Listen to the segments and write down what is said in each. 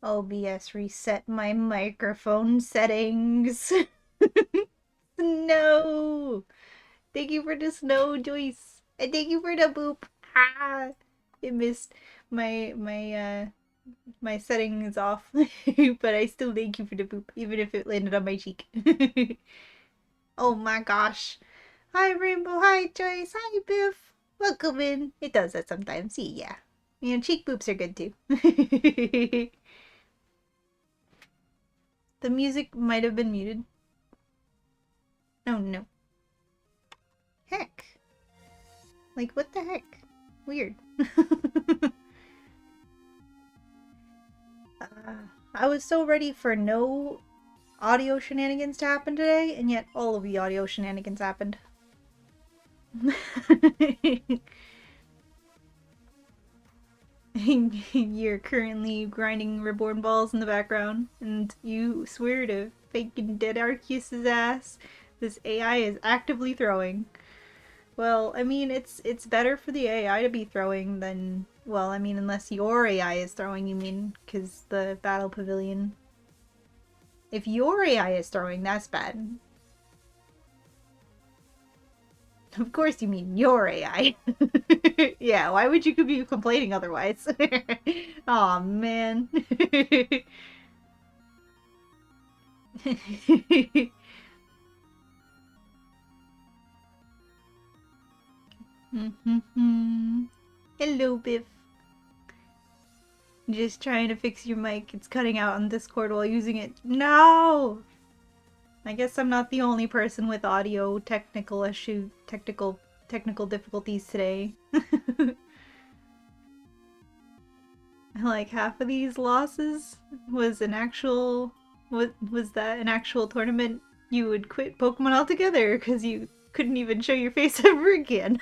OBS reset my microphone settings. No! Thank you for the snow, Joyce. And thank you for the boop. Ah! It missed my setting is off. But I still thank you for the boop, even if it landed on my cheek. Oh my gosh. Hi Rainbow, hi Joyce, hi Biff. Welcome in. It does that sometimes. Yeah. You know, cheek boops are good too. The music might have been muted. Oh no. Heck. Like, what the heck? Weird. I was so ready for no audio shenanigans to happen today, and yet all of the audio shenanigans happened. You're currently grinding reborn balls in the background, and you swear to faking dead Arceus's ass. This AI is actively throwing. Well, I mean, it's better for the AI to be throwing than, well, I mean, unless your AI is throwing, you mean, because the battle pavilion. If your AI is throwing, that's bad. Of course you mean your AI. Yeah, why would you be complaining otherwise? Aw, man. Hello, Biff. Just trying to fix your mic. It's cutting out on Discord while using it. No! I guess I'm not the only person with audio technical difficulties today. Like half of these losses was an actual was that an actual tournament you would quit Pokemon altogether because you couldn't even show your face ever again.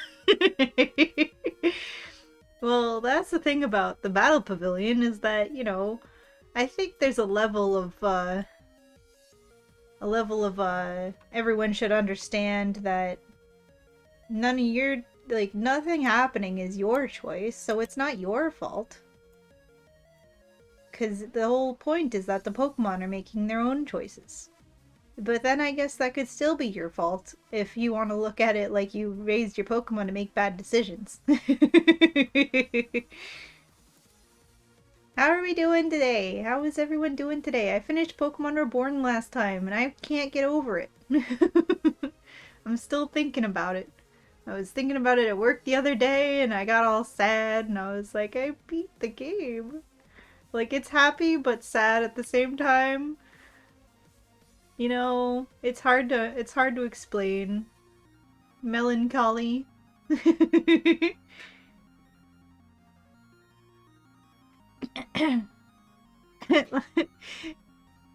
Well, that's the thing about the Battle Pavilion is that, you know, I think there's a level of everyone should understand that none of your like nothing happening is your choice, so it's not your fault. Because the whole point is that the Pokemon are making their own choices. But then I guess that could still be your fault if you want to look at it like you raised your Pokemon to make bad decisions. How are we doing today? How is everyone doing today? I finished Pokemon Reborn last time and I can't get over it. I'm still thinking about it. I was thinking about it at work the other day and I got all sad and I was like, I beat the game. Like, it's happy but sad at the same time. You know, it's hard to explain. Melancholy.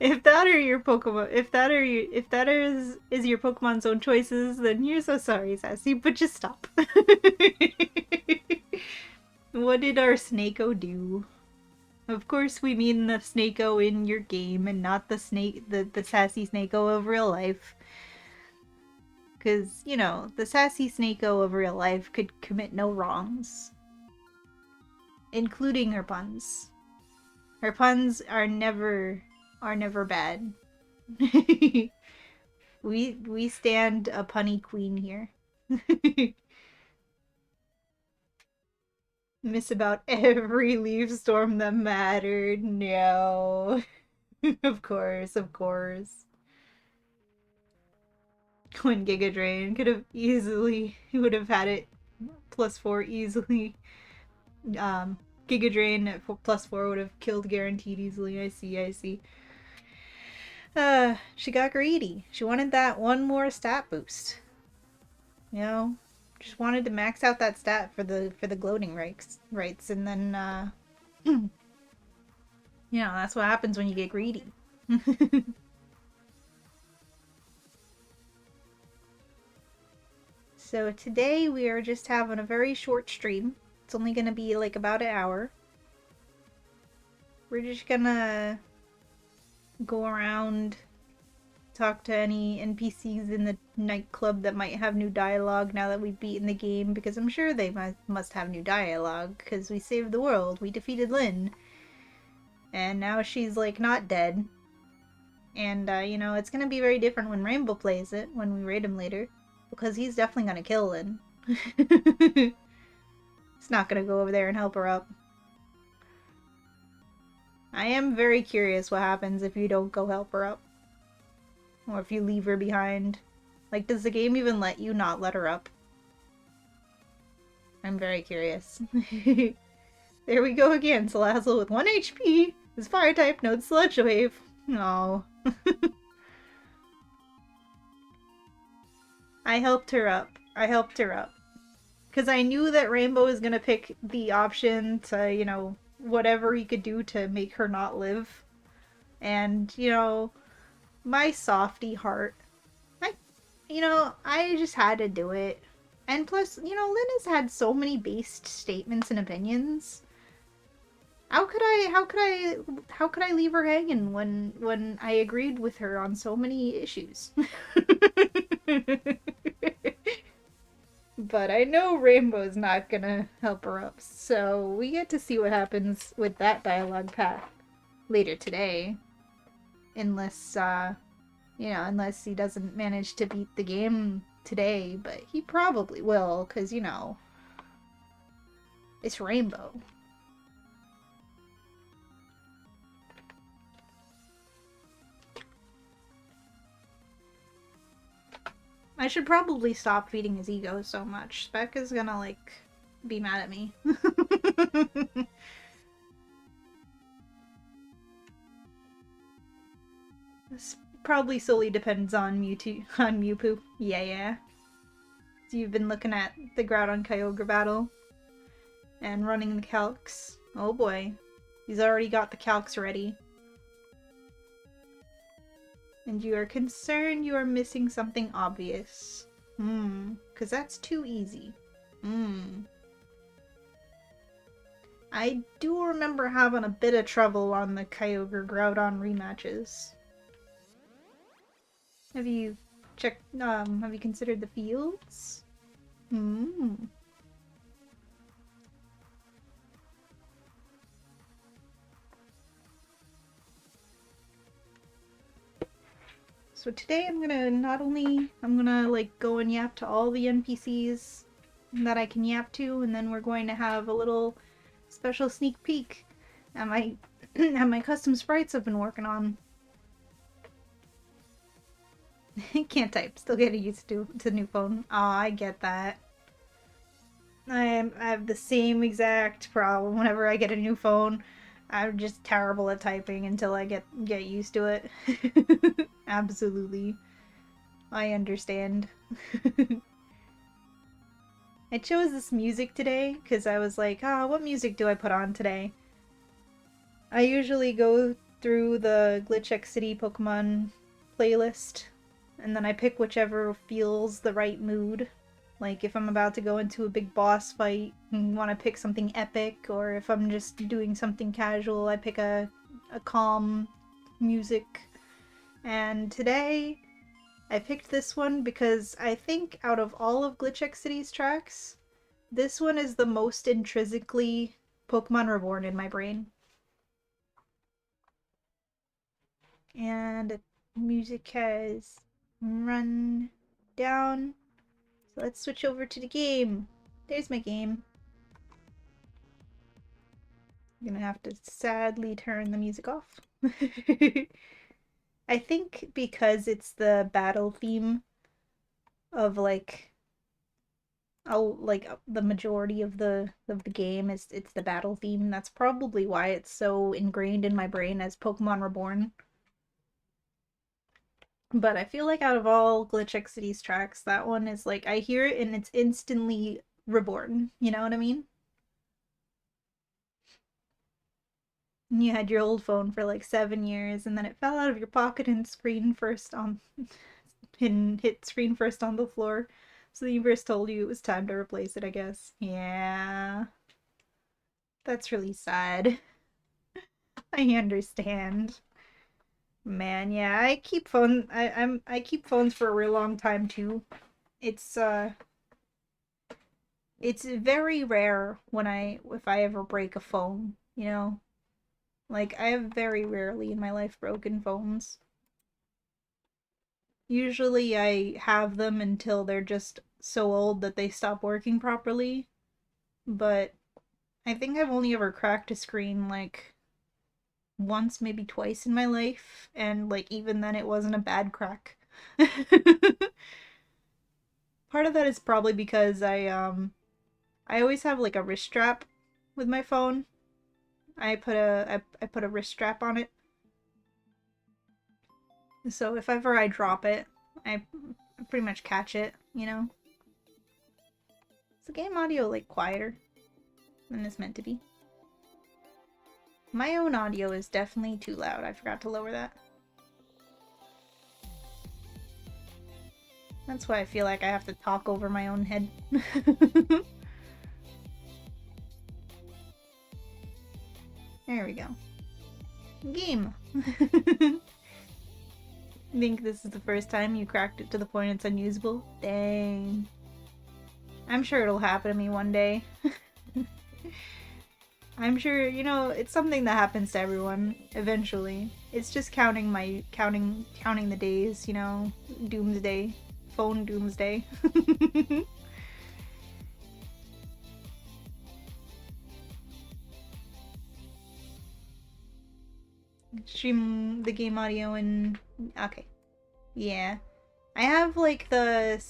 If that are your Pokemon, if that is your Pokemon's own choices, then you're so sorry, Sassy, but just stop. What did our Snako do? Of course we mean the Snako in your game and not the sassy Snako of real life. Cause, you know, the sassy Snako of real life could commit no wrongs. Including her puns. Her puns are never bad. we stand a punny queen here. Miss about every leaf storm that mattered. No. Of course, of course. When Giga Drain could have easily, he would have had it +4 easily. Giga Drain at +4 would have killed guaranteed easily. I see, I see. She got greedy. She wanted that one more stat boost. You know, just wanted to max out that stat for the gloating rights, and then you know, that's what happens when you get greedy. So today we are just having a very short stream. It's only gonna be like about an hour. We're just gonna go around, talk to any NPCs in the nightclub that might have new dialogue now that we've beaten the game, because I'm sure they must have new dialogue, because we saved the world, we defeated Lynn. And now she's like not dead. And, you know, it's gonna be very different when Rainbow plays it, when we raid him later. Because he's definitely gonna kill Lynn. He's not gonna go over there and help her up. I am very curious what happens if you don't go help her up. Or if you leave her behind. Like, does the game even let you not let her up? I'm very curious. There we go again, Salazzle with 1 HP. His fire type, no Sludge Wave. Oh. I helped her up. I helped her up. Because I knew that Rainbow was going to pick the option to, you know, whatever he could do to make her not live. And, you know, my softy heart. I just had to do it. And plus, you know, Lynn has had so many based statements and opinions. How could I leave her hanging when I agreed with her on so many issues? But I know Rainbow's not gonna help her up, so we get to see what happens with that dialogue path later today. Unless, unless he doesn't manage to beat the game today, but he probably will, because, you know, it's Rainbow. I should probably stop feeding his ego so much. Spec is gonna, like, be mad at me. This probably solely depends on Mewpoo. Yeah. So you've been looking at the Groudon Kyogre battle and running the calcs. Oh boy. He's already got the calcs ready. And you are concerned you are missing something obvious. Because that's too easy. I do remember having a bit of trouble on the Kyogre Groudon rematches. Have you have you considered the fields? So today I'm gonna like go and yap to all the NPCs that I can yap to, and then we're going to have a little special sneak peek at my at my custom sprites I've been working on. Can't type, still getting used to the new phone. Oh, I get that. I have the same exact problem whenever I get a new phone. I'm just terrible at typing until I get used to it. Absolutely. I understand. I chose this music today because I was like, what music do I put on today? I usually go through the Glitch X City Pokemon playlist, and then I pick whichever feels the right mood. Like if I'm about to go into a big boss fight and want to pick something epic, or if I'm just doing something casual, I pick a calm music. And today, I picked this one because I think out of all of Glitch X City's tracks, this one is the most intrinsically Pokemon Reborn in my brain. And the music has run down. So let's switch over to the game. There's my game. I'm gonna have to sadly turn the music off. I think because it's the battle theme of like the majority of the game is it's the battle theme. That's probably why it's so ingrained in my brain as Pokemon Reborn. But I feel like out of all Glitch X City's tracks, that one is like I hear it and it's instantly reborn. You know what I mean? And you had your old phone for like 7 years, and then it fell out of your pocket and hit screen first on the floor. So the universe told you it was time to replace it, I guess. Yeah. That's really sad. I understand. Man, yeah, I keep phones for a real long time too. It's it's very rare if I ever break a phone, you know? Like, I have very rarely in my life broken phones. Usually I have them until they're just so old that they stop working properly. But I think I've only ever cracked a screen like once, maybe twice in my life, and like even then it wasn't a bad crack. Part of that is probably because I always have like a wrist strap with my phone. I put a wrist strap on it. So if ever I drop it, I pretty much catch it, you know? Is the game audio like quieter than it's meant to be? My own audio is definitely too loud. I forgot to lower that. That's why I feel like I have to talk over my own head. There we go. Game! Think this is the first time you cracked it to the point it's unusable? Dang. I'm sure it'll happen to me one day. I'm sure, you know, it's something that happens to everyone eventually. It's just counting the days, you know, doomsday. Phone doomsday. Stream the game audio and okay. Yeah. I have like the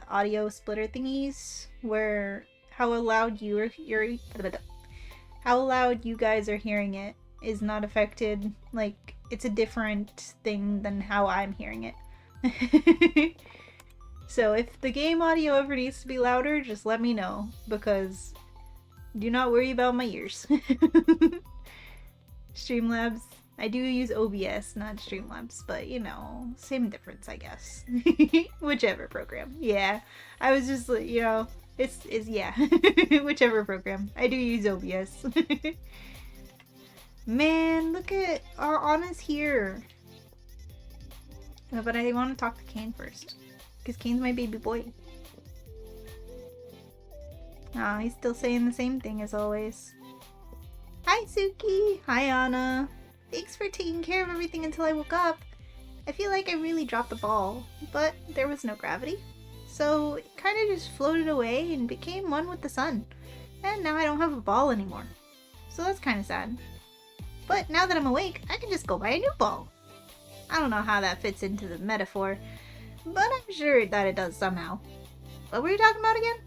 audio splitter thingies where how loud how loud you guys are hearing it is not affected. Like it's a different thing than how I'm hearing it. So if the game audio ever needs to be louder, just let me know, because do not worry about my ears. Streamlabs. I do use OBS, not Streamlabs, but you know, same difference, I guess. Whichever program. Yeah. I was just like, you know, it's yeah. Whichever program. I do use OBS. Man, look at our Anna's here. But I want to talk to Kane first, because Kane's my baby boy. Ah, he's still saying the same thing as always. Hi, Suki! Hi, Anna! Thanks for taking care of everything until I woke up. I feel like I really dropped the ball, but there was no gravity. So it kind of just floated away and became one with the sun. And now I don't have a ball anymore. So that's kind of sad. But now that I'm awake, I can just go buy a new ball. I don't know how that fits into the metaphor, but I'm sure that it does somehow. What were you talking about again?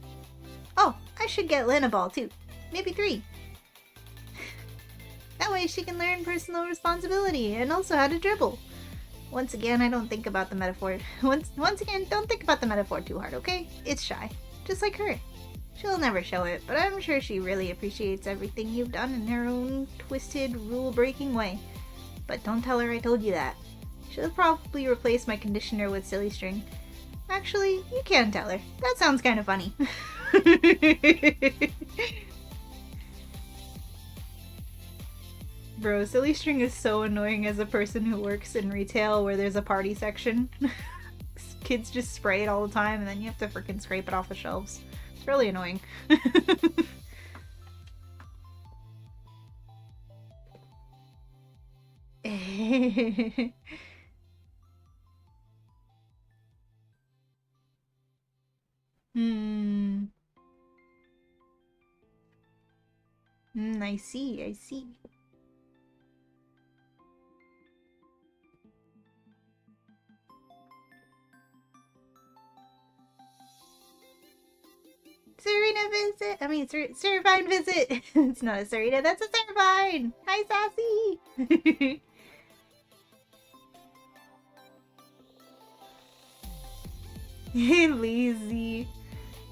Oh, I should get Lynn a ball too. Maybe 3. That way she can learn personal responsibility and also how to dribble. Once again, I don't think about the metaphor. Once again, don't think about the metaphor too hard, okay? It's shy. Just like her. She'll never show it, but I'm sure she really appreciates everything you've done in her own twisted, rule-breaking way. But don't tell her I told you that. She'll probably replace my conditioner with silly string. Actually, you can tell her. That sounds kind of funny. Bro, silly string is so annoying as a person who works in retail where there's a party section. Kids just spray it all the time and then you have to freaking scrape it off the shelves. It's really annoying. I see, I see. Serena visit! I mean, Servine visit! It's not a Serena, that's a Servine! Hi, Sassy! Hey, lazy.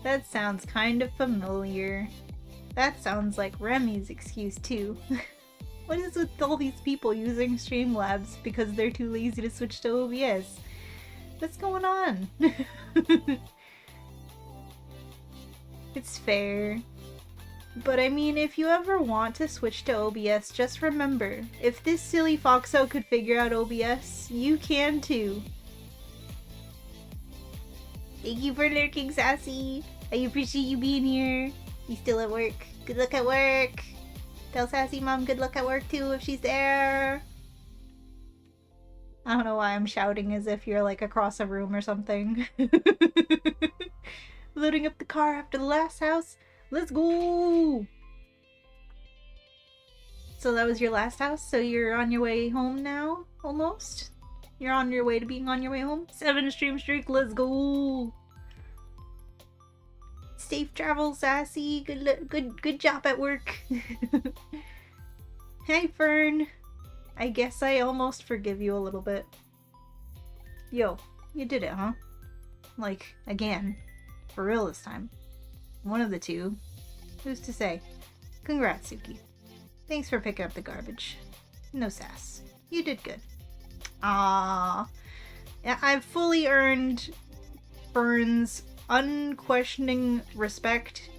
That sounds kind of familiar. That sounds like Remy's excuse too. What is with all these people using Streamlabs because they're too lazy to switch to OBS? What's going on? It's fair. But I mean, if you ever want to switch to OBS, just remember, if this silly Foxo could figure out OBS, you can too. Thank you for lurking, Sassy. I appreciate you being here. You still at work? Good luck at work. Tell Sassy Mom good luck at work too if she's there. I don't know why I'm shouting as if you're like across a room or something. Loading up the car after the last house. Let's go! So that was your last house? So you're on your way home now? Almost? You're on your way to being on your way home? 7 stream streak, let's go! Safe travel, Sassy. Good job at work. Hey, Fern. I guess I almost forgive you a little bit. Yo, you did it, huh? Like, again. For real this time. One of the two. Who's to say? Congrats, Suki. Thanks for picking up the garbage. No sass. You did good. Ah, I've fully earned Fern's unquestioning respect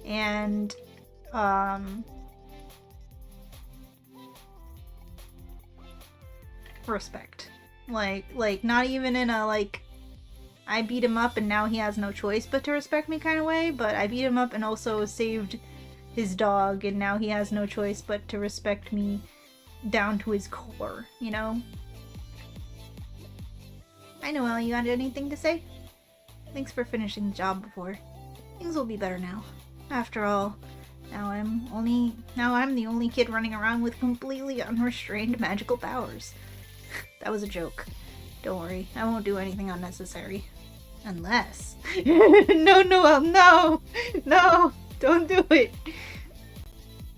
and respect. Like not even in a like I beat him up and now he has no choice but to respect me kind of way, but I beat him up and also saved his dog and now he has no choice but to respect me down to his core, you know? I know, Ellie, you got anything to say? Thanks for finishing the job before. Things will be better now. After all, now I'm the only kid running around with completely unrestrained magical powers. That was a joke. Don't worry, I won't do anything unnecessary. Unless... No, don't do it.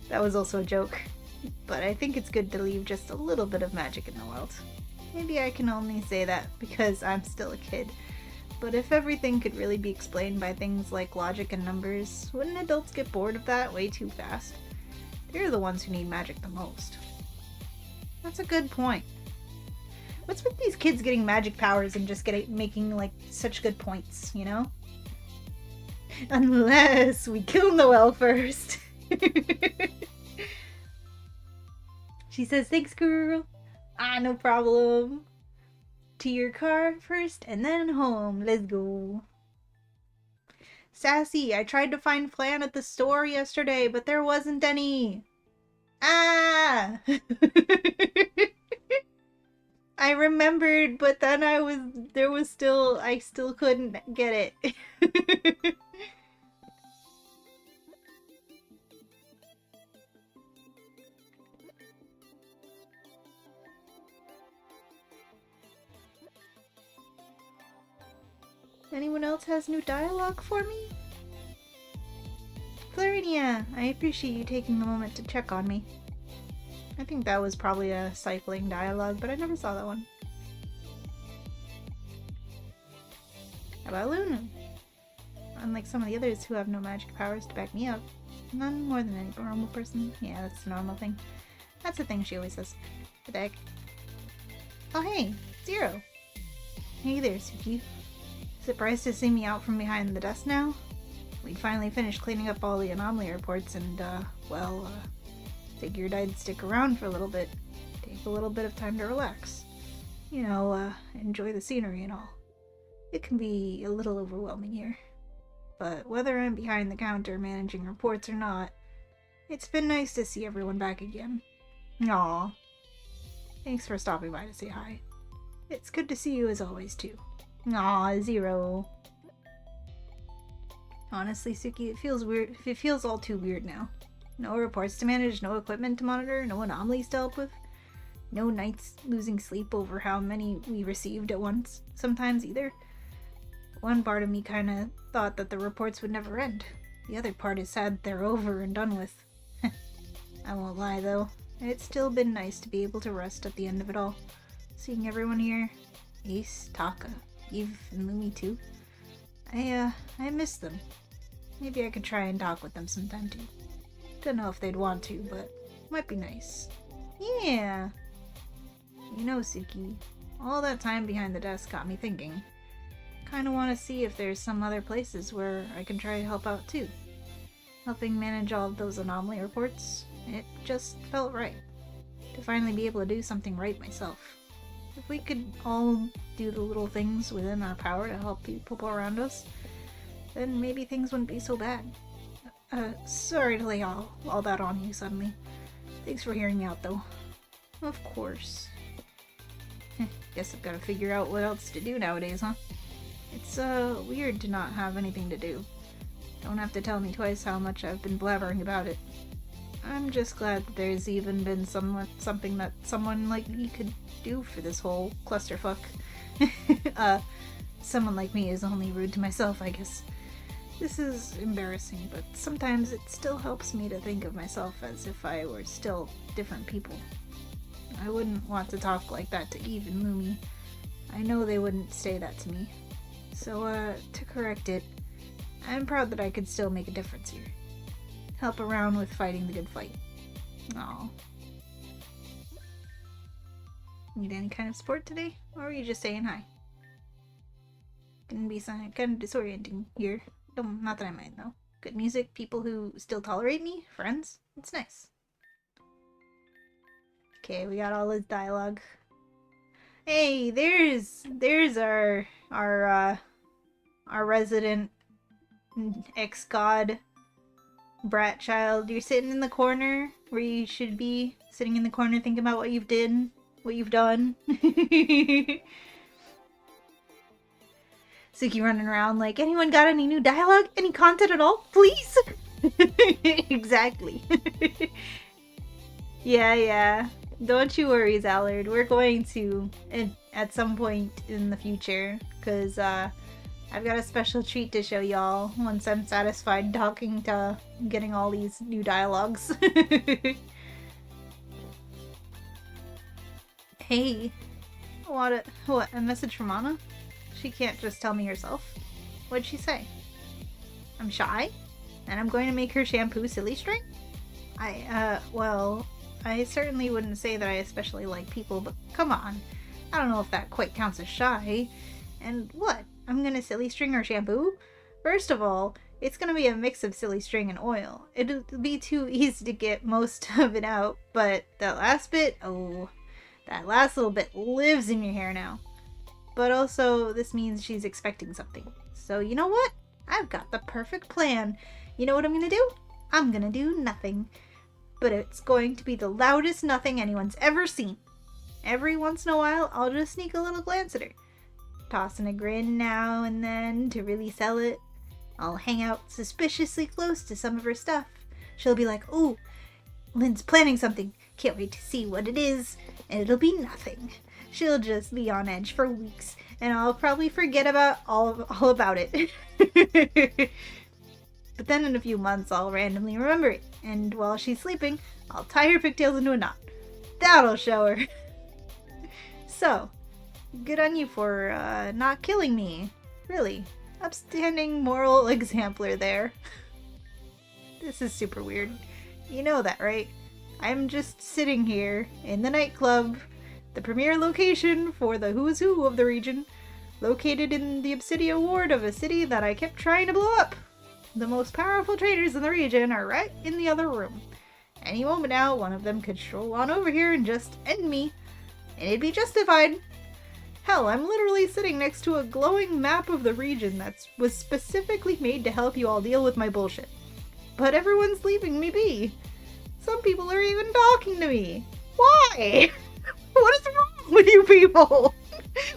That was also a joke. But I think it's good to leave just a little bit of magic in the world. Maybe I can only say that because I'm still a kid. But if everything could really be explained by things like logic and numbers, wouldn't adults get bored of that way too fast? They're the ones who need magic the most. That's a good point. What's with these kids getting magic powers and just making like such good points, you know? Unless we kill Noelle first. She says, thanks, girl. Ah, no problem. To your car first and then home. Let's go. Sassy, I tried to find flan at the store yesterday, but there wasn't any. Ah! I remembered, but then I still couldn't get it. Anyone else has new dialogue for me? Florinia, I appreciate you taking the moment to check on me. I think that was probably a cycling dialogue, but I never saw that one. How about Luna? Unlike some of the others who have no magic powers to back me up, none more than any normal person. Yeah, that's a normal thing. That's the thing she always says. What the heck? Oh hey, Zero. Hey there, Suki. Surprised to see me out from behind the desk now? We'd finally finished cleaning up all the anomaly reports and, figured I'd stick around for a little bit. Take a little bit of time to relax. You know, enjoy the scenery and all. It can be a little overwhelming here. But whether I'm behind the counter managing reports or not, it's been nice to see everyone back again. Aw. Thanks for stopping by to say hi. It's good to see you as always, too. Aw, Zero. Honestly, Suki, it feels weird. It feels all too weird now. No reports to manage, no equipment to monitor, no anomalies to help with. No nights losing sleep over how many we received at once, sometimes either. One part of me kinda thought that the reports would never end. The other part is sad they're over and done with. I won't lie though, it's still been nice to be able to rest at the end of it all. Seeing everyone here, Ace, Taka, Eve, and Lumi too. I miss them. Maybe I could try and talk with them sometime too. Don't know if they'd want to, but might be nice. Yeah. You know, Suki, all that time behind the desk got me thinking. Kinda want to see if there's some other places where I can try to help out too. Helping manage all of those anomaly reports, it just felt right. To finally be able to do something right myself. If we could all do the little things within our power to help people around us, then maybe things wouldn't be so bad. Sorry to lay all that on you suddenly. Thanks for hearing me out, though. Of course. Guess I've gotta figure out what else to do nowadays, huh? It's, weird to not have anything to do. Don't have to tell me twice how much I've been blabbering about it. I'm just glad that there's even been something that someone like me could do for this whole clusterfuck. Someone like me is only rude to myself, I guess. This is embarrassing, but sometimes it still helps me to think of myself as if I were still different people. I wouldn't want to talk like that to Eve and Lumi. I know they wouldn't say that to me. So, to correct it, I'm proud that I could still make a difference here. Help around with fighting the good fight. Aw. Need any kind of support today? Or are you just saying hi? Can be kind of disorienting here. Not that I mind, though. Good music, people who still tolerate me, friends. It's nice. Okay, we got all his dialogue. Hey, there's our resident ex-god brat child. You're sitting in the corner where you should be. Sitting in the corner thinking about what you've done. Suki running around like, anyone got any new dialogue? Any content at all? Please? Exactly. Yeah. Don't you worry, Zallard. We're going to, at some point in the future, because, I've got a special treat to show y'all once I'm satisfied getting all these new dialogues. Hey, what, a message from Anna? She can't just tell me herself. What'd she say? I'm shy? And I'm going to make her shampoo silly string? Well, I certainly wouldn't say that I especially like people, but come on. I don't know if that quite counts as shy. And what? I'm gonna silly string her shampoo? First of all, it's gonna be a mix of silly string and oil. It'll be too easy to get most of it out, but that last bit, oh, that last little bit lives in your hair now. But also, this means she's expecting something. So you know what? I've got the perfect plan. You know what I'm gonna do? I'm gonna do nothing. But it's going to be the loudest nothing anyone's ever seen. Every once in a while, I'll just sneak a little glance at her. Tossing a grin now and then to really sell it. I'll hang out suspiciously close to some of her stuff. She'll be like, ooh, Lynn's planning something. Can't wait to see what it is. And it'll be nothing. She'll just be on edge for weeks. And I'll probably forget about all about it. But then in a few months, I'll randomly remember it. And while she's sleeping, I'll tie her pigtails into a knot. That'll show her. So, good on you for not killing me. Really. Upstanding moral exemplar there. This is super weird. You know that, right? I'm just sitting here in the nightclub, the premier location for the who's who of the region, located in the Obsidia ward of a city that I kept trying to blow up. The most powerful traders in the region are right in the other room. Any moment now, one of them could stroll on over here and just end me. And it'd be justified. Hell, I'm literally sitting next to a glowing map of the region that was specifically made to help you all deal with my bullshit. But everyone's leaving me be. Some people are even talking to me. Why? What is wrong with you people?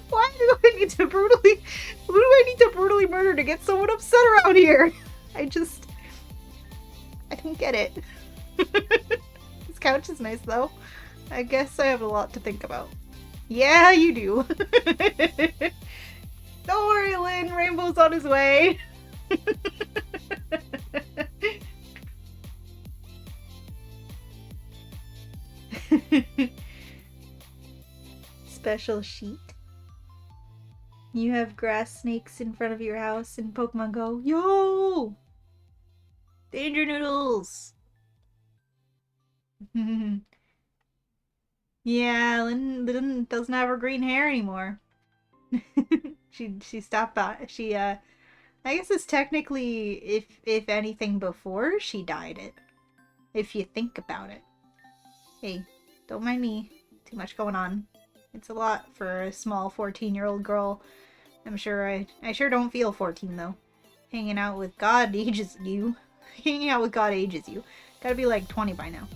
Why do I need to brutally... Who do I need to brutally murder to get someone upset around here? I don't get it. This couch is nice though. I guess I have a lot to think about. Yeah, you do. Don't worry, Lynn. Rainbow's on his way. Special sheet. You have grass snakes in front of your house in Pokemon Go. Yo! Danger noodles! Yeah, Lynn doesn't have her green hair anymore. She stopped by. I guess it's technically, if anything, before she dyed it. If you think about it. Hey, don't mind me. Too much going on. It's a lot for a small 14-year-old girl. I'm sure I sure don't feel 14 though. Hanging out with God ages you. Hanging out with God ages you. Gotta be like 20 by now.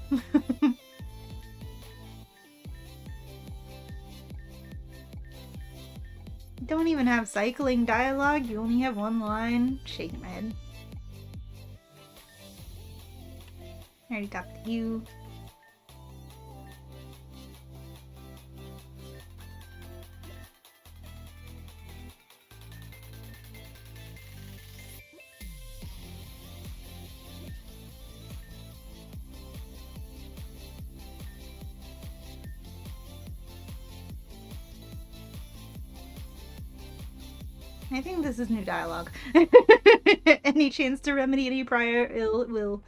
Don't even have cycling dialogue. You only have one line. Shaking my head. I already got the U. I think this is new dialogue. Any chance to remedy any prior ill will,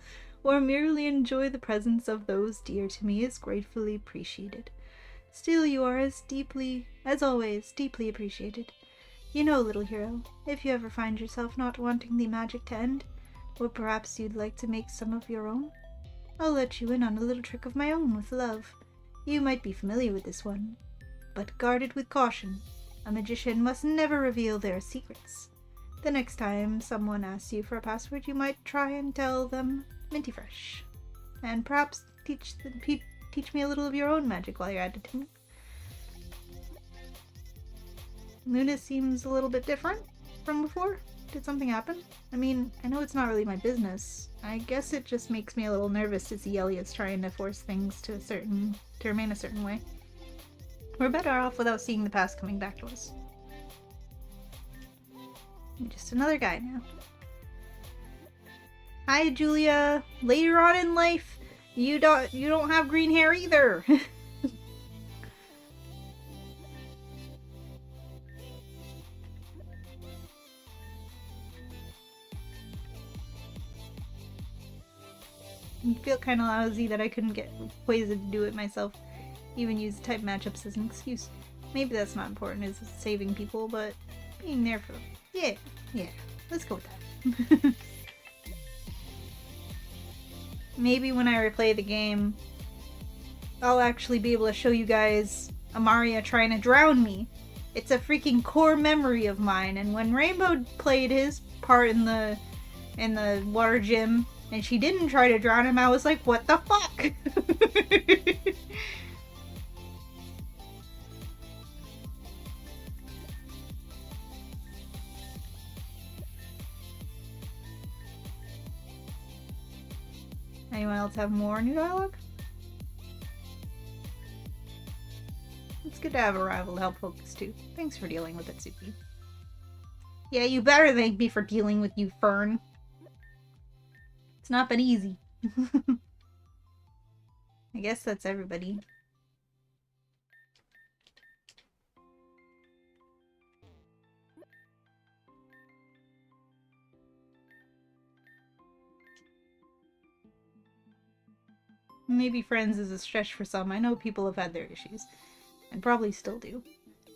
or merely enjoy the presence of those dear to me is gratefully appreciated. Still, you are as always, deeply appreciated. You know, little hero, if you ever find yourself not wanting the magic to end, or perhaps you'd like to make some of your own, I'll let you in on a little trick of my own with love. You might be familiar with this one, but guard it with caution. A magician must never reveal their secrets. The next time someone asks you for a password, you might try and tell them Minty Fresh. And perhaps teach me a little of your own magic while you're at it too. Luna seems a little bit different from before. Did something happen? I mean, I know it's not really my business. I guess it just makes me a little nervous to see Elliot's trying to force things to remain a certain way. We're better off without seeing the past coming back to us. I'm just another guy now. Hi, Julia. Later on in life, you don't have green hair either. I feel kind of lousy that I couldn't get Poison to do it myself. Even use type matchups as an excuse. Maybe that's not important as saving people, but being there for them. Yeah, let's go with that. Maybe when I replay the game, I'll actually be able to show you guys Amaria trying to drown me. It's a freaking core memory of mine, and when Rainbow played his part in the water gym, and she didn't try to drown him, I was like, what the fuck? Anyone else have more new dialogue? It's good to have a rival to help focus too. Thanks for dealing with it, Suki. Yeah, you better thank me for dealing with you, Fern. It's not been easy. I guess that's everybody. Maybe friends is a stretch for some. I know people have had their issues. And probably still do.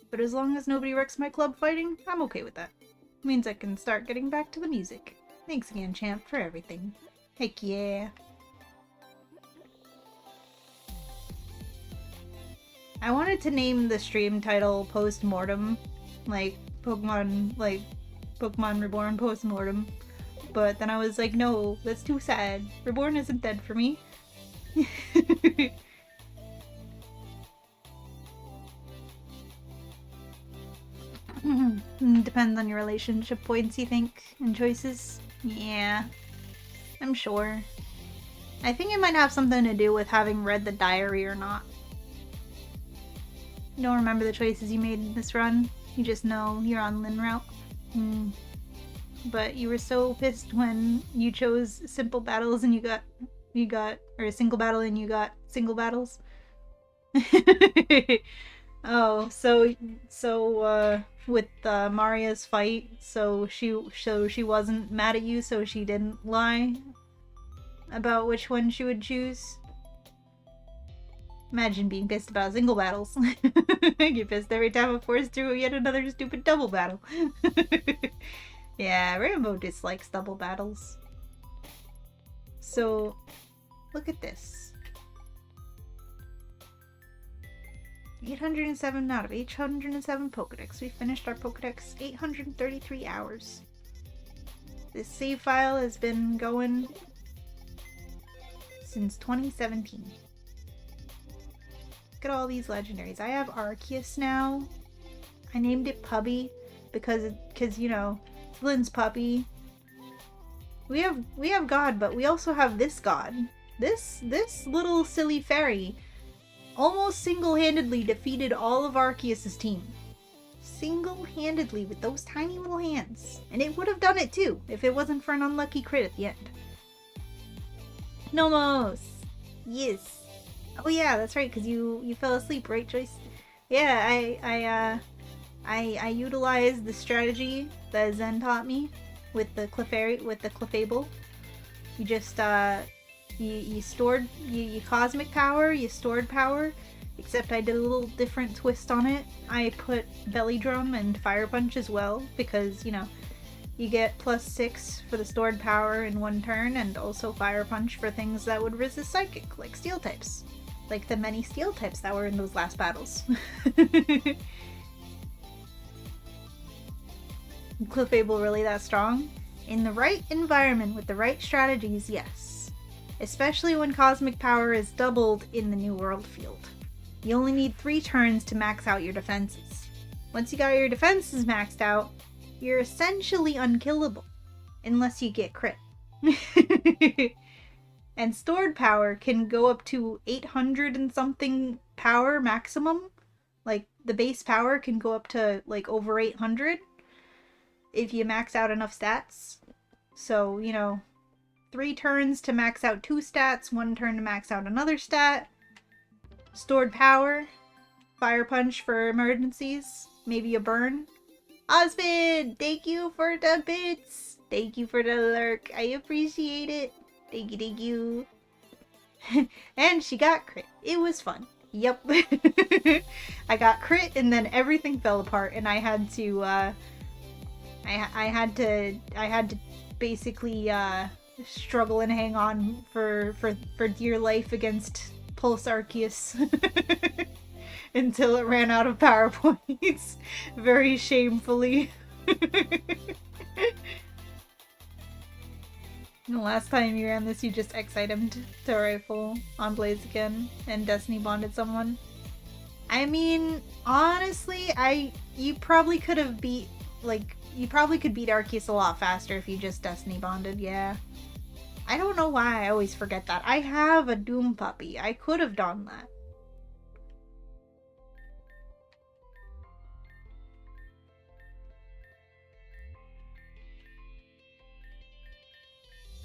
But as long as nobody wrecks my club fighting, I'm okay with that. It means I can start getting back to the music. Thanks again, champ, for everything. Heck yeah. I wanted to name the stream title Post-Mortem. Like Pokemon Reborn Post-Mortem. But then I was like, no, that's too sad. Reborn isn't dead for me. Depends on your relationship points, you think, and choices? Yeah, I'm sure. I think it might have something to do with having read the diary or not. You don't remember the choices you made in this run? You just know you're on Lin route? But you were so pissed when you chose simple battles and you got or a single battle and you got single battles. Oh, so with Maria's fight, so she wasn't mad at you, so she didn't lie about which one she would choose. Imagine being pissed about single battles. I get pissed every time I'm forced through yet another stupid double battle. Yeah, Rainbow dislikes double battles. So, look at this. 807 out of 807 Pokedex. We finished our Pokedex 833 hours. This save file has been going since 2017. Look at all these legendaries. I have Arceus now. I named it Pubby because you know, it's Lynn's puppy. We have God, but we also have this God. This little silly fairy almost single-handedly defeated all of Arceus' team. Single-handedly with those tiny little hands. And it would have done it too if it wasn't for an unlucky crit at the end. Nomos! Yes. Oh yeah, that's right, because you fell asleep, right, Joyce? Yeah, I utilized the strategy that Zen taught me with the Clefable. You just you cosmic power, you stored power, except I did a little different twist on it. I put belly drum and fire punch as well because, you know, you get +6 for the stored power in one turn, and also fire punch for things that would resist psychic, like steel types. Like the many steel types that were in those last battles. Clefable really that strong? In the right environment with the right strategies, yes. Especially when cosmic power is doubled in the New World field. You only need 3 turns to max out your defenses. Once you got your defenses maxed out, you're essentially unkillable. Unless you get crit. And stored power can go up to 800 and something power maximum. Like, the base power can go up to, like, over 800 if you max out enough stats. So, you know, 3 turns to max out 2 stats, 1 turn to max out another stat. Stored power, fire punch for emergencies, maybe a burn. Osmond, thank you for the bits. Thank you for the lurk. I appreciate it. Thank you. And she got crit. It was fun. Yep. I got crit and then everything fell apart and I had to I had to basically struggle and hang on for dear life against Pulse Arceus until it ran out of power points. Very shamefully. The last time you ran this, you just X-itemed to rifle on Blaze again and Destiny bonded someone. I mean, honestly, you probably could have beat, like, you probably could beat Arceus a lot faster if you just Destiny bonded, yeah. I don't know why I always forget that. I have a Doom puppy. I could have done that.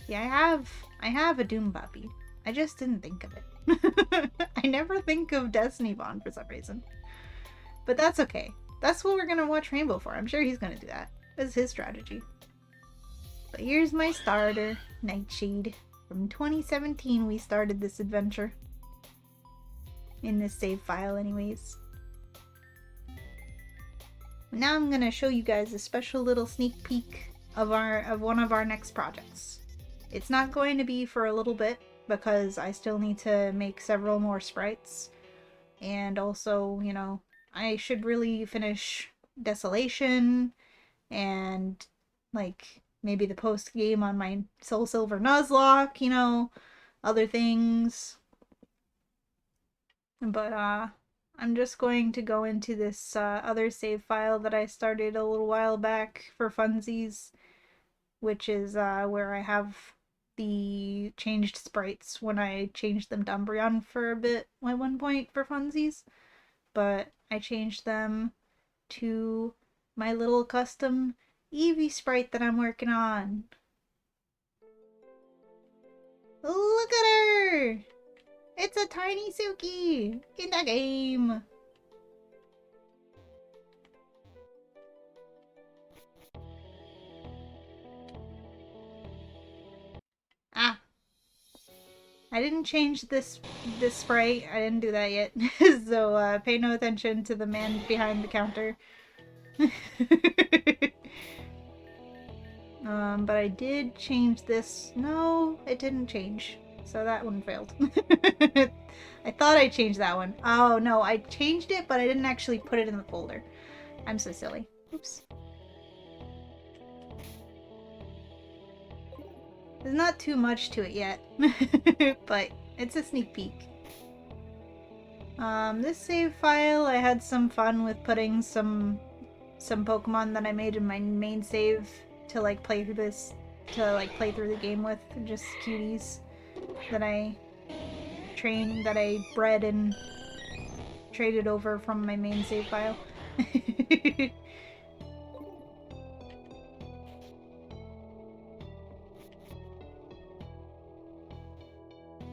Yeah, I have a Doom puppy. I just didn't think of it. I never think of Destiny Bond for some reason. But that's okay. That's what we're gonna watch Rainbow for. I'm sure he's gonna do that. That's his strategy. But here's my starter, Nightshade. From 2017 we started this adventure. In this save file anyways. Now I'm gonna show you guys a special little sneak peek of one of our next projects. It's not going to be for a little bit because I still need to make several more sprites. And also, you know, I should really finish Desolation and, like, maybe the post game on my Soul Silver Nuzlocke, you know, other things. But, I'm just going to go into this other save file that I started a little while back for funsies, which is where I have the changed sprites when I changed them to Umbreon for a bit at one point for funsies. But I changed them to my little custom Eevee sprite that I'm working on. Look at her! It's a tiny Suki in the game! Ah! I didn't change this sprite. I didn't do that yet. So pay no attention to the man behind the counter. But I did change this. No, it didn't change. So that one failed. I thought I changed that one. Oh no, I changed it, but I didn't actually put it in the folder. I'm so silly. Oops. There's not too much to it yet, but it's a sneak peek. This save file, I had some fun with putting some Pokemon that I made in my main save to like play through the game with, just cuties that I trained, that I bred and traded over from my main save file.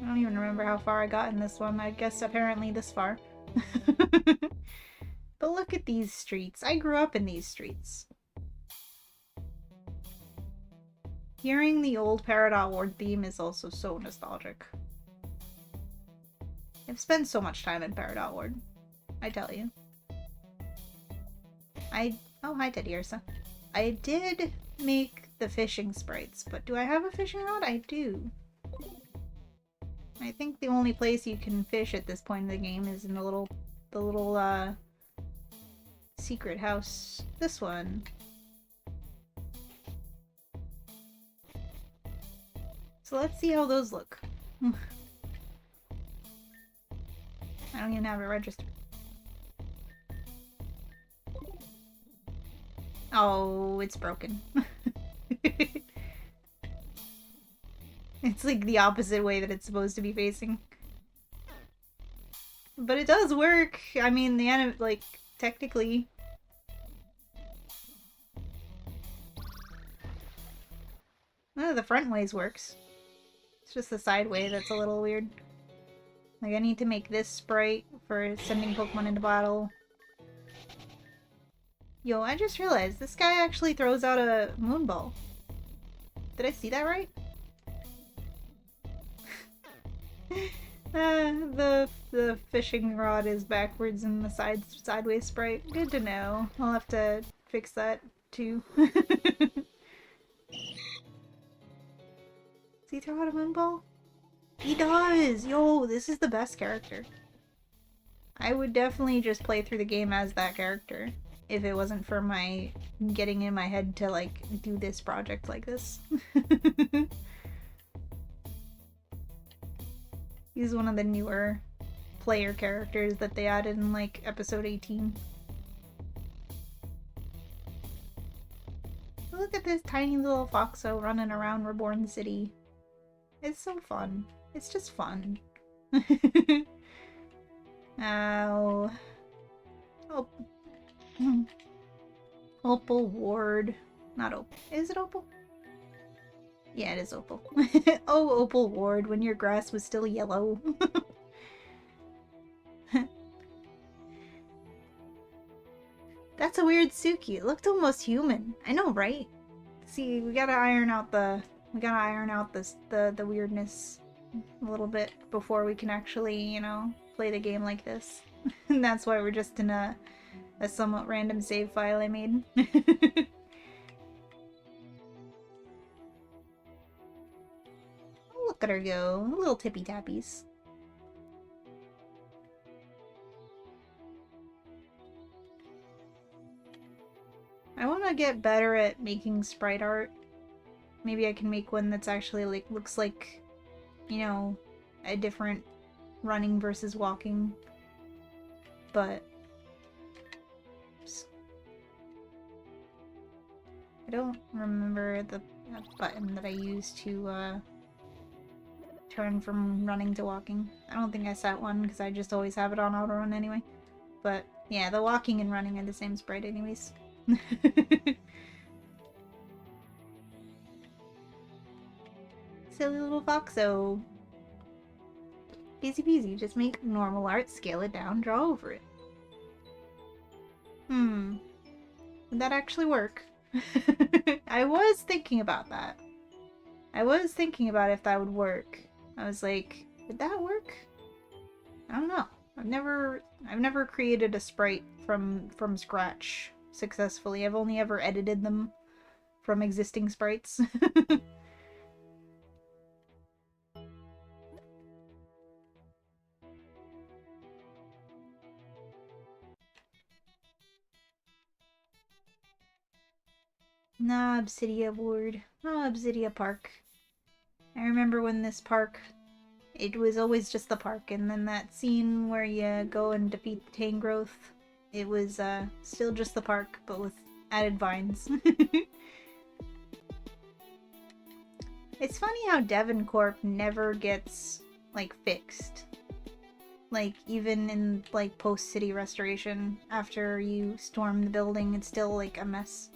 I don't even remember how far I got in this one. I guess apparently this far. But look at these streets. I grew up in these streets. Hearing the old Peridot Ward theme is also so nostalgic. I've spent so much time in Peridot Ward, I tell you. Oh, hi Teddy Ursa. I did make the fishing sprites, but do I have a fishing rod? I do. I think the only place you can fish at this point in the game is in the little secret house. This one. So let's see how those look. I don't even have it registered. Oh, it's broken. It's like the opposite way that it's supposed to be facing. But it does work. I mean, like, technically. The front ways works. It's just the side way that's a little weird. Like, I need to make this sprite for sending Pokemon into battle. Yo, I just realized this guy actually throws out a Moonball. Did I see that right? The fishing rod is backwards in the sideways sprite. Good to know. I'll have to fix that too. Does he throw out a Moonball? He does! Yo, this is the best character. I would definitely just play through the game as that character if it wasn't for my getting in my head to like do this project like this. He's one of the newer player characters that they added in like episode 18. Look at this tiny little Foxo running around Reborn City. It's so fun. It's just fun. Ow. Oh. Opal Ward. Not Opal. Is it Opal? Yeah, it is Opal. Oh, Opal Ward, when your grass was still yellow. That's a weird Suki. It looked almost human. I know, right? See, we gotta iron out the weirdness a little bit before we can actually, you know, play the game like this. And that's why we're just in a somewhat random save file I made. Look at her go. Little tippy tappies. I want to get better at making sprite art. Maybe I can make one that's actually like looks like, you know, a different running versus walking. But I don't remember the button that I used to turn from running to walking. I don't think I set one because I just always have it on auto run anyway. But yeah, the walking and running are the same sprite anyways. Silly little Foxo. Easy peasy, just make normal art, scale it down, draw over it. Would that actually work? I was thinking about that. I was thinking about if that would work. I was like, would that work? I don't know. I've never created a sprite from scratch successfully. I've only ever edited them from existing sprites. Nah, Obsidia Ward. Oh, Obsidia Park. I remember when this park, it was always just the park, and then that scene where you go and defeat the Tangrowth, it was still just the park, but with added vines. It's funny how Devoncorp never gets, like, fixed. Like, even in, like, post-city restoration, after you storm the building, it's still, like, a mess.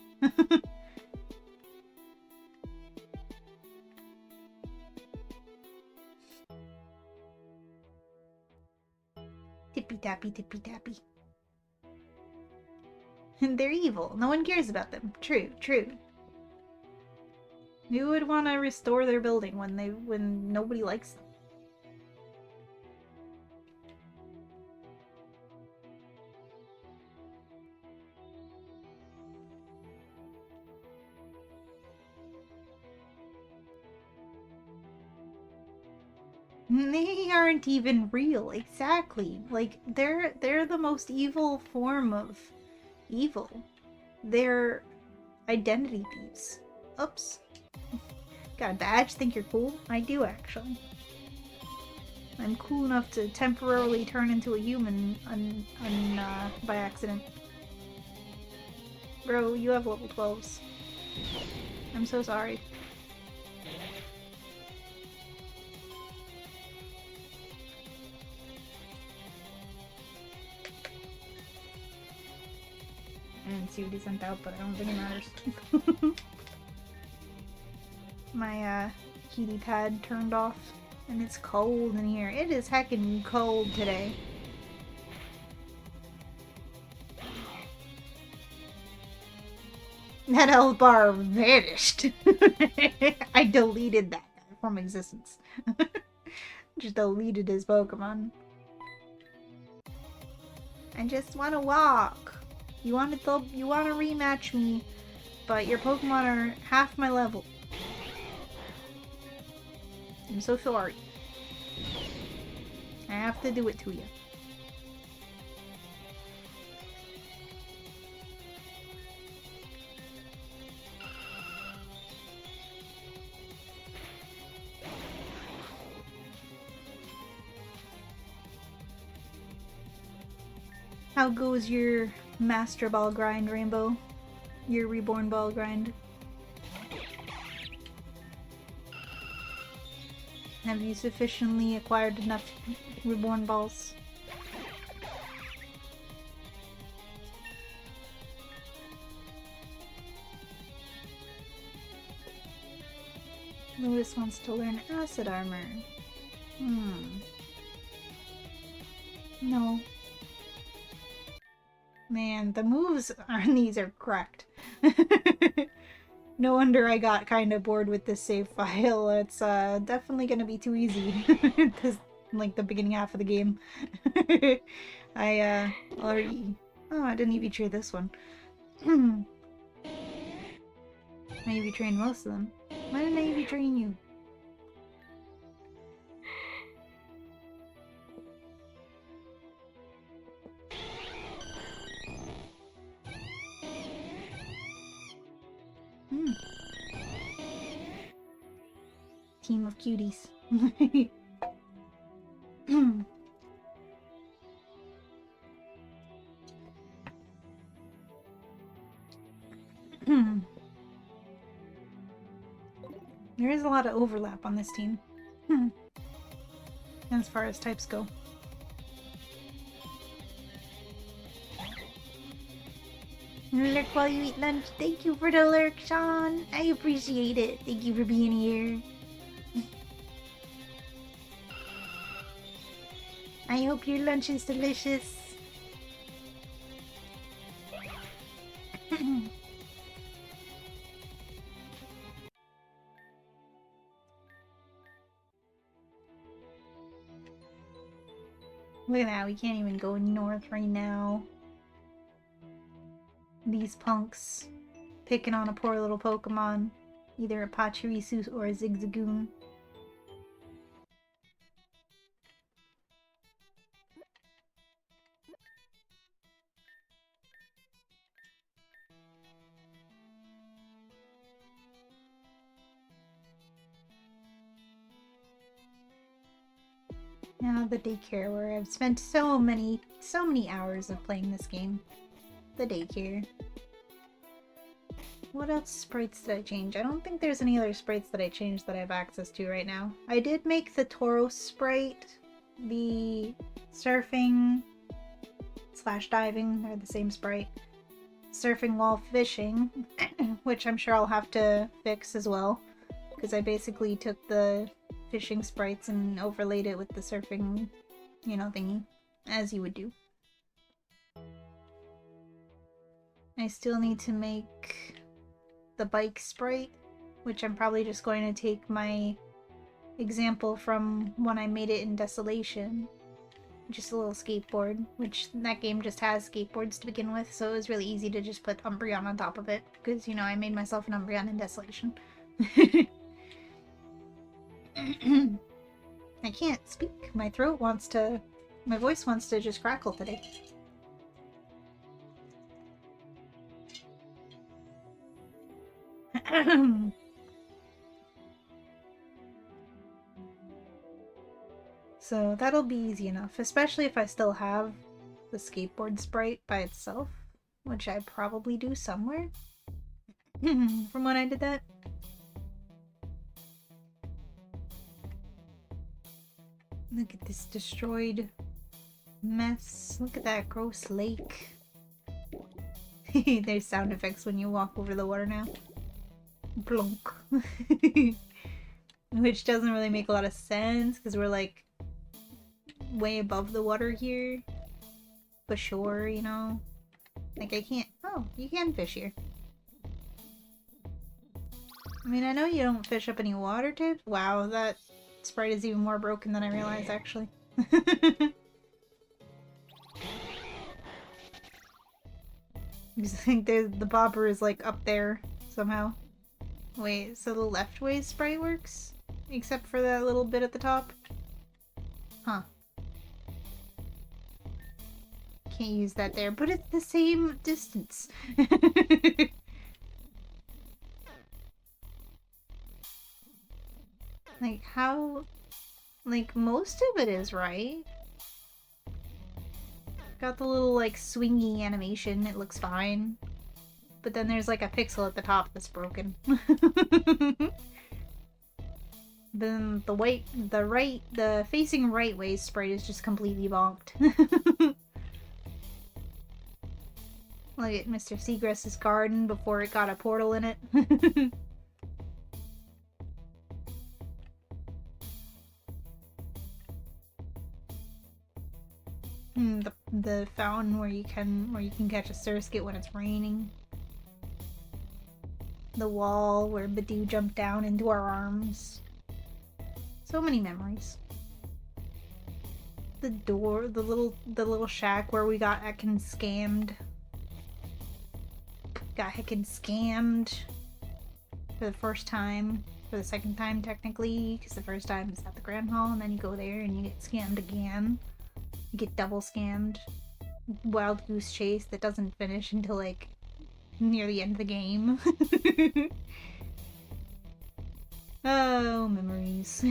Tippy-tappy, tippy-tappy. They're evil. No one cares about them. True, true. Who would want to restore their building when nobody likes them? They aren't even real, exactly. Like, they're the most evil form of evil. They're identity thieves. Oops. Got a badge? Think you're cool? I do, actually. I'm cool enough to temporarily turn into a human by accident. Bro, you have level 12s. I'm so sorry. I didn't see what he sent out, but I don't think it matters. My heaty pad turned off, and it's cold in here. It is heckin' cold today. That health bar vanished. I deleted that guy from existence. Just deleted his Pokemon. I just want to walk. You want to rematch me, but your Pokemon are half my level. I'm so sorry. I have to do it to you. How goes your Master Ball grind, Rainbow? Your Reborn Ball grind? Have you sufficiently acquired enough Reborn Balls? Lewis wants to learn Acid Armor. No. Man, the moves on these are cracked. No wonder I got kind of bored with this save file. It's definitely gonna be too easy. This, like, the beginning half of the game. I already... Oh, I didn't EV train this one. I EV trained most of them. Why didn't I EV train you? Team of cuties. There is a lot of overlap on this team. As far as types go. Lurk while you eat lunch. Thank you for the lurk, Sean. I appreciate it. Thank you for being here. I hope your lunch is delicious. Look at that, we can't even go north right now. These punks picking on a poor little Pokemon. Either a Pachirisu or a Zigzagoon. Now the daycare where I've spent so many hours of playing this game. The daycare. What else sprites did I change? I don't think there's any other sprites that I changed that I have access to right now. I did make the Toro sprite, the surfing / diving, they're the same sprite. Surfing while fishing, which I'm sure I'll have to fix as well, because I basically took the fishing sprites and overlaid it with the surfing, you know, thingy, as you would do. I still need to make the bike sprite, which I'm probably just going to take my example from when I made it in Desolation. Just a little skateboard, which that game just has skateboards to begin with, so it was really easy to just put Umbreon on top of it, because, you know, I made myself an Umbreon in Desolation. I can't speak. My voice wants to just crackle today. So that'll be easy enough, especially if I still have the skateboard sprite by itself, which I probably do somewhere from when I did that. Look at this destroyed mess. Look at that gross lake. There's sound effects when you walk over the water now. Blunk. Which doesn't really make a lot of sense, because we're like way above the water here. But sure, you know. Like I can't... Oh, you can fish here. I mean, I know you don't fish up any water types. Wow, that sprite is even more broken than I realized, actually. I just think the bobber is like up there somehow. Wait, so the left way sprite works? Except for that little bit at the top? Huh. Can't use that there, but it's the same distance. Like, how... Like, most of it is right. Got the little, like, swingy animation. It looks fine. But then there's, like, a pixel at the top that's broken. Then the facing right way sprite is just completely bonked. Look at Mr. Seagrass's garden before it got a portal in it. The fountain where you can catch a Surskit when it's raining. The wall where Badoo jumped down into our arms. So many memories. The door, the little shack where we got heckin' scammed. Got heckin' scammed for the first time. For the second time, technically, because the first time is at the Grand Hall, and then you go there and you get scammed again. You get double scammed. Wild Goose Chase that doesn't finish until, like, near the end of the game. Oh, memories.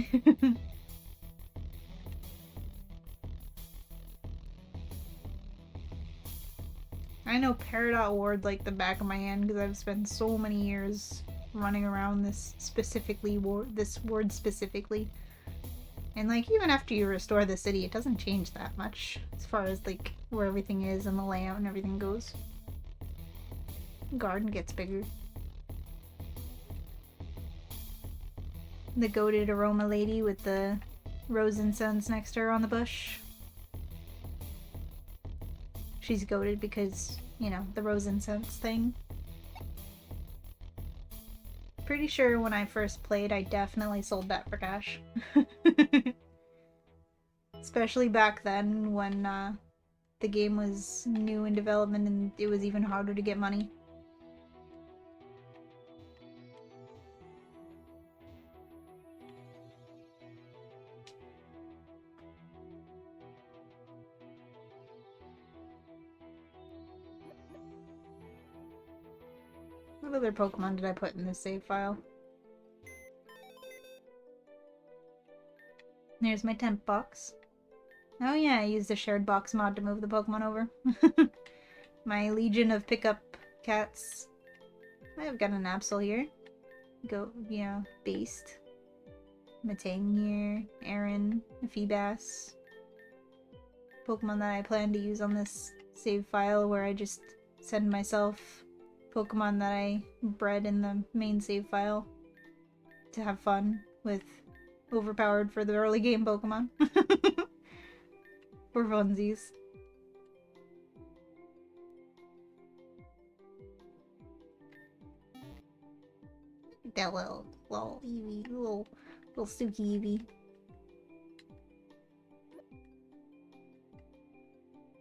I know Peridot Ward like the back of my hand because I've spent so many years running around this ward specifically. And like even after you restore the city, it doesn't change that much as far as like where everything is and the layout and everything goes. Garden gets bigger. The goated aroma lady with the rose incense next to her on the bush. She's goated because, you know, the rose incense thing. Pretty sure when I first played, I definitely sold that for cash. Especially back then when the game was new in development and it was even harder to get money. What other Pokemon did I put in this save file? There's my temp box. Oh yeah, I used the shared box mod to move the Pokemon over. My legion of pickup cats. I've got an Absol here. Go, you know, Beast. Matang here. Aaron. Feebas. Pokemon that I plan to use on this save file where I just send myself Pokemon that I bred in the main save file to have fun with overpowered for the early game Pokemon. For funsies. That little Eevee, little Suki Eevee.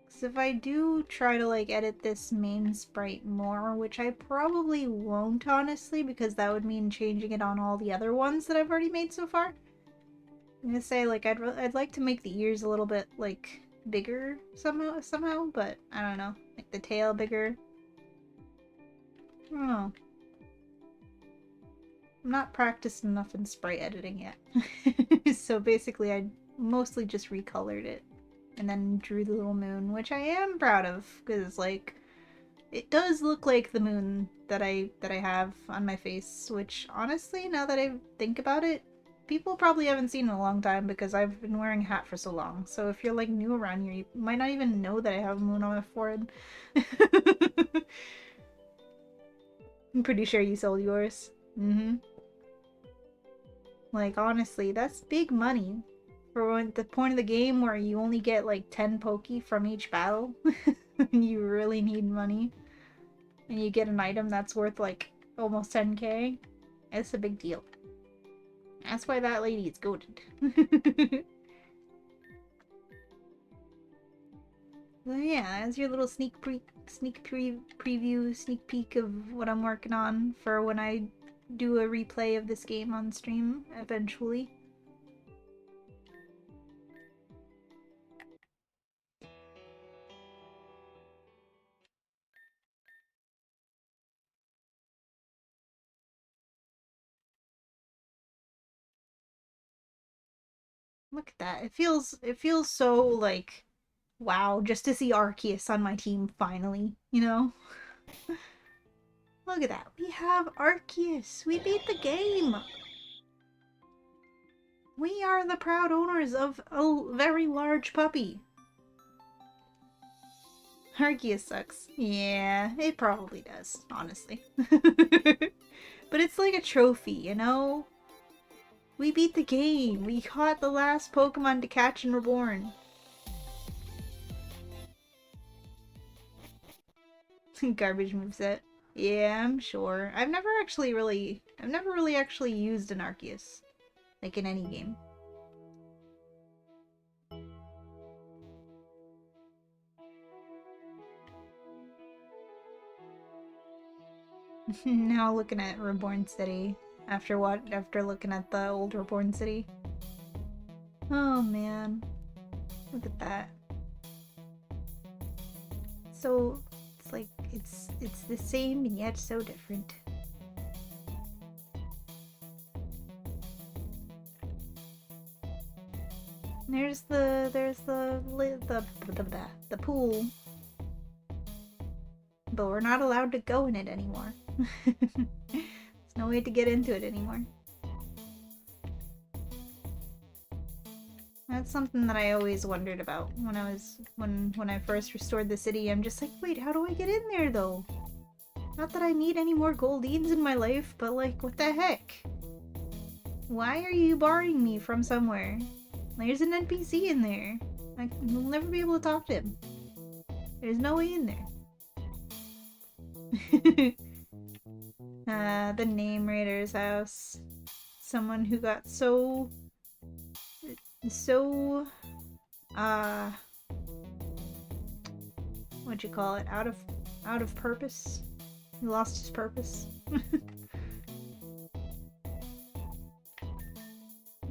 So if I do try to like edit this main sprite more, which I probably won't honestly, because that would mean changing it on all the other ones that I've already made so far. I'm gonna say like I'd like to make the ears a little bit like bigger somehow, but I don't know, like the tail bigger. I don't know. I'm not practiced enough in sprite editing yet. So basically I mostly just recolored it and then drew the little moon, which I am proud of because like it does look like the moon that I have on my face, which honestly, now that I think about it, people probably haven't seen in a long time because I've been wearing a hat for so long. So if you're like new around here, you might not even know that I have a moon on my forehead. I'm pretty sure you sold yours. Mm-hmm. Like, honestly, that's big money for when, the point of the game where you only get like 10 Poke from each battle. And you really need money. And you get an item that's worth like almost 10k. It's a big deal. That's why that lady is goated. So yeah, that's your little sneak preview, sneak peek of what I'm working on for when I do a replay of this game on stream eventually. Look at that. It feels so like wow, just to see Arceus on my team finally, you know? Look at that. We have Arceus. We beat the game. We are the proud owners of a very large puppy. Arceus sucks. Yeah, it probably does, honestly. But it's like a trophy, you know? We beat the game. We caught the last Pokemon to catch in Reborn. Garbage moveset. Yeah, I'm sure. I've never really actually used an Arceus. Like in any game. Now looking at Reborn City. After looking at the old Reborn City. Oh man. Look at that. So it's like it's the same and yet so different. There's the pool. But we're not allowed to go in it anymore. There's no way to get into it anymore. That's something that I always wondered about when I first restored the city. I'm just like, wait, how do I get in there though? Not that I need any more Goldines in my life, but like, what the heck? Why are you barring me from somewhere? There's an NPC in there. You'll never be able to talk to him. There's no way in there. The Name Raider's house. Someone who got so what'd you call it? Out of purpose. He lost his purpose. I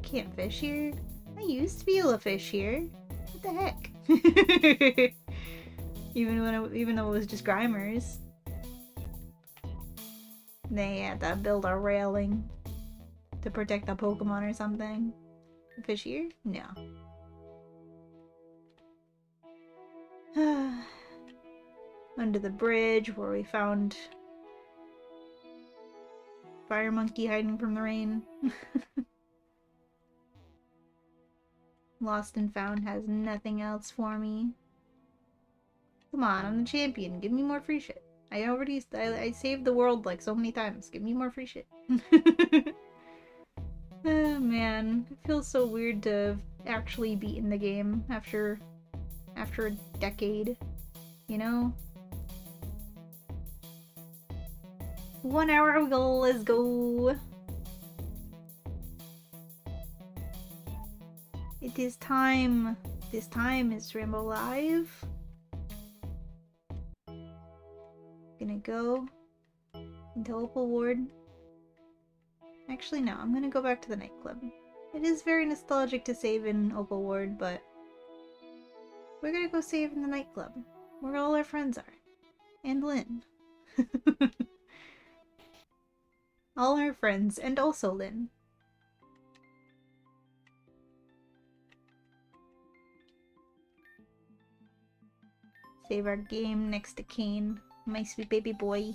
can't fish here. I used to be able to fish here. What the heck? even though it was just Grimers. They had to build a railing to protect the Pokemon or something. Fish here? No. Under the bridge where we found Fire Monkey hiding from the rain. Lost and Found has nothing else for me. Come on, I'm the champion. Give me more free shit. I saved the world like so many times. Give me more free shit. Oh man, it feels so weird to have actually beaten the game after a decade, you know? 1 hour goal, let's go! It is time. This time is Rainbow Live. Gonna go into Opal Ward. Actually, no, I'm gonna go back to the nightclub. It is very nostalgic to save in Opal Ward, but we're gonna go save in the nightclub, where all our friends are. And Lynn. All our friends, and also Lynn. Save our game next to Kane, my sweet baby boy.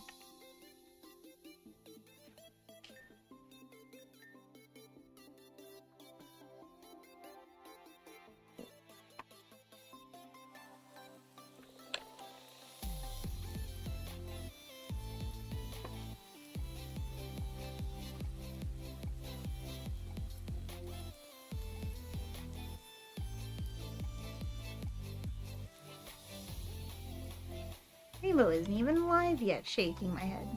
Rainbow isn't even alive yet, shaking my head.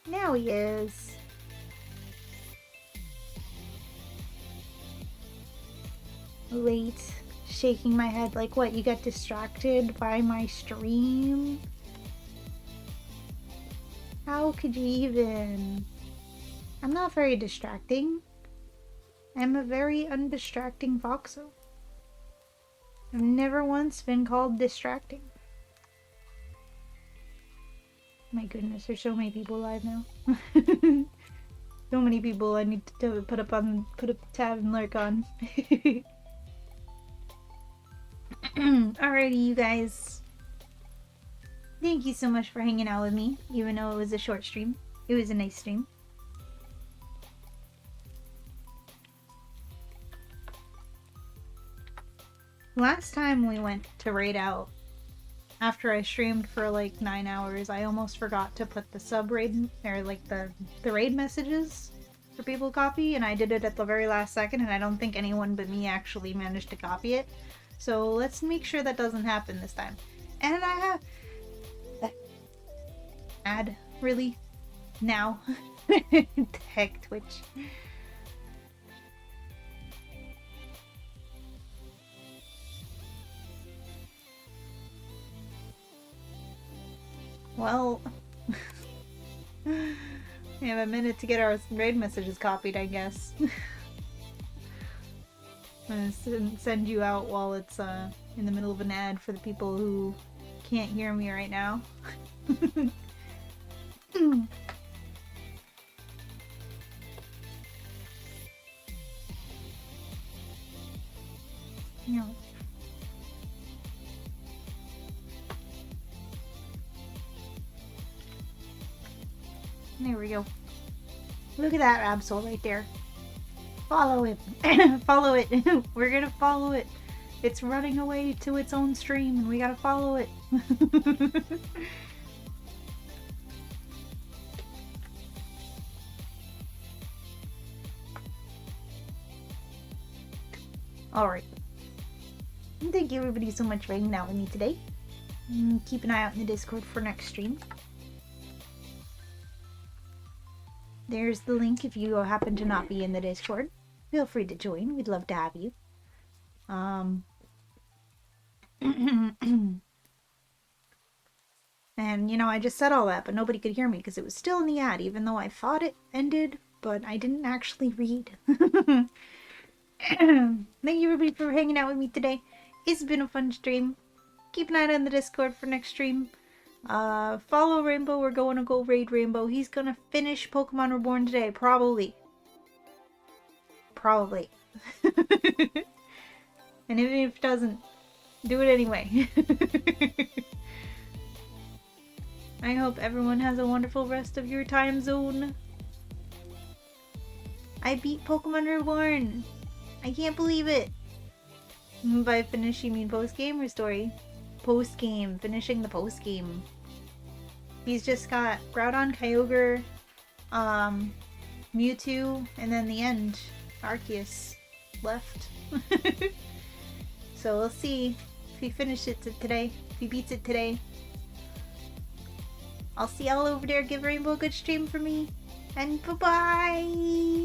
Now he is. Wait, shaking my head like what? You got distracted by my stream? How could you even? I'm not very distracting. I'm a very undistracting Voxel. I've never once been called distracting. My goodness, there's so many people alive now. So many people I need to put a tab and lurk on. Alrighty, you guys. Thank you so much for hanging out with me, even though it was a short stream. It was a nice stream. Last time we went to raid out, after I streamed for like 9 hours, I almost forgot to put the sub raid, or like the raid messages for people to copy, and I did it at the very last second, and I don't think anyone but me actually managed to copy it. So let's make sure that doesn't happen this time. And I have... Ad? Really? Now? Heck, Twitch. Well, we have a minute to get our raid messages copied, I guess. I'm gonna send you out while it's in the middle of an ad for the people who can't hear me right now. Yeah. There we go. Look at that Absol right there. Follow it. Follow it. We're gonna follow it. It's running away to its own stream and we gotta follow it. Alright. Thank you everybody so much for hanging out with me today. Keep an eye out in the Discord for next stream. There's the link if you happen to not be in the Discord. Feel free to join. We'd love to have you. And, you know, I just said all that, but nobody could hear me because it was still in the ad, even though I thought it ended, but I didn't actually read. Thank you everybody for hanging out with me today. It's been a fun stream. Keep an eye on the Discord for next stream. Follow Rainbow. We're going to go raid Rainbow. He's gonna finish Pokemon Reborn today, probably. And even if it doesn't, do it anyway. I hope everyone has a wonderful rest of your time zone. I beat Pokemon Reborn! I can't believe it! By finish, you mean post-game or story? Post-game. Finishing the post-game. He's just got Groudon, Kyogre, Mewtwo, and then the end, Arceus left. So we'll see if he finishes it today, if he beats it today. I'll see y'all over there. Give Rainbow a good stream for me. And bye-bye!